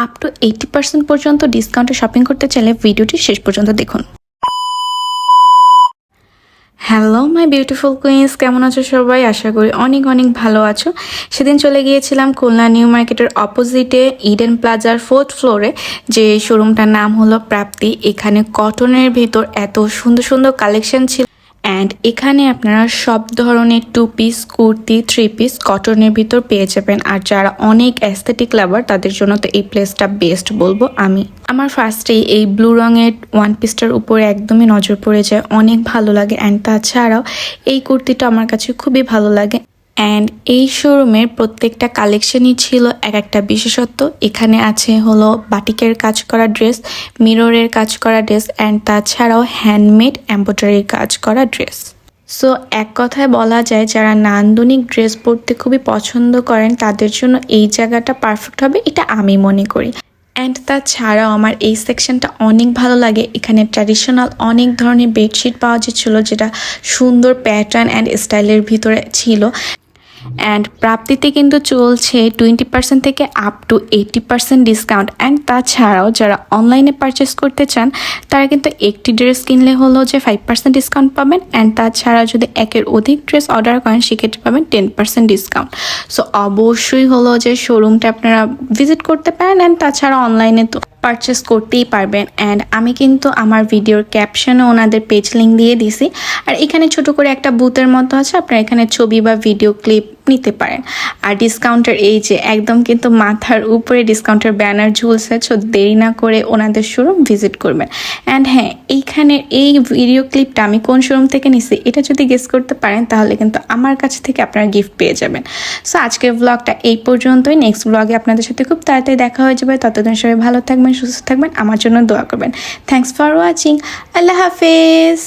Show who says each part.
Speaker 1: Up to 80% পর্যন্ত ডিসকাউন্টে shopping করতে চাইলে ভিডিওটি শেষ পর্যন্ত দেখুন। হ্যালো মাই বিউটিফুল কুইন্স, কেমন আছো সবাই? আশা করি অনেক অনেক ভালো আছো। সেদিন চলে গিয়েছিলাম খুলনা নিউ মার্কেটের অপোজিটে ইডেন প্লাজার 4th ফ্লোরে, যে শোরুমটার নাম হলো প্রাপ্তি। এখানে কটনের ভেতর এত সুন্দর সুন্দর কালেকশন ছিল অ্যান্ড এখানে আপনারা সব ধরনের 2 পিস কুর্তি 3 পিস কটনের ভিতর পেয়ে যাবেন। আর যারা অনেক অ্যাস্থেটিক লাভার তাদের জন্য তো এই প্লেসটা বেস্ট বলবো আমি। আমার ফার্স্টেই এই ব্লু রঙের ওয়ান পিসটার উপরে একদমই নজর পড়ে যায়, অনেক ভালো লাগে। অ্যান্ড তাছাড়াও এই কুর্তিটা আমার কাছে খুবই ভালো লাগে। অ্যান্ড এই শোরুমের প্রত্যেকটা কালেকশনই ছিল এক একটা বিশেষত্ব। এখানে আছে হলো বাটিকের কাজ করা ড্রেস, মিররের কাজ করা ড্রেস অ্যান্ড তাছাড়াও হ্যান্ডমেড এমব্রয়ডারির কাজ করা ড্রেস। সো এক কথায় বলা যায় যারা নান্দনিক ড্রেস পরতে খুবই পছন্দ করেন তাদের জন্য এই জায়গাটা পারফেক্ট হবে, এটা আমি মনে করি। অ্যান্ড তাছাড়াও আমার এই সেকশনটা অনেক ভালো লাগে। এখানে ট্র্যাডিশনাল অনেক ধরনের বেডশিট পাওয়া যাচ্ছিলো, যেটা সুন্দর প্যাটার্ন অ্যান্ড স্টাইলের ভিতরে ছিল। অ্যান্ড প্রাপ্তিতে কিন্তু চলছে 20% থেকে আপ টু 80% ডিসকাউন্ট। অ্যান্ড তাছাড়াও যারা অনলাইনে পারচেস করতে চান তারা কিন্তু একটি ড্রেস কিনলে হলো যে 5% ডিসকাউন্ট পাবেন। অ্যান্ড তাছাড়া যদি একের অধিক ড্রেস অর্ডার করেন সেক্ষেত্রে পাবেন 10% ডিসকাউন্ট। সো অবশ্যই হলো যে শোরুমটা আপনারা ভিজিট করতে পারেন। অ্যান্ড তাছাড়া অনলাইনে তো পারচেস করতেই পারবেন। অ্যান্ড আমি কিন্তু আমার ভিডিওর ক্যাপশনে ওনাদের পেজ লিঙ্ক দিয়ে দিছি। আর এখানে ছোট করে একটা বুথের মতো আছে, আপনারা এখানে ছবি বা ভিডিও ক্লিপ নিতে পারেন। আর ডিসকাউন্টের এই যে একদম কিন্তু মাথার উপরে ডিসকাউন্টের ব্যানার ঝুলছে, সো দেরি না করে ওনাদের শোরুম ভিজিট করবেন। অ্যান্ড হ্যাঁ, এইখানে এই ভিডিও ক্লিপটা আমি কোন শোরুম থেকে নিছি এটা যদি গেস করতে পারেন তাহলে কিন্তু আমার কাছ থেকে আপনারা গিফট পেয়ে যাবেন। সো আজকের ব্লগটা এই পর্যন্তই। নেক্সট ব্লগে আপনাদের সাথে খুব তাড়াতাড়ি দেখা হয়ে যাবে। ততদিন সবাই ভালো থাকবেন, সুস্থ থাকবেন, আমার জন্য দোয়া করবেন। Thanks for watching. আল্লাহ হাফেজ।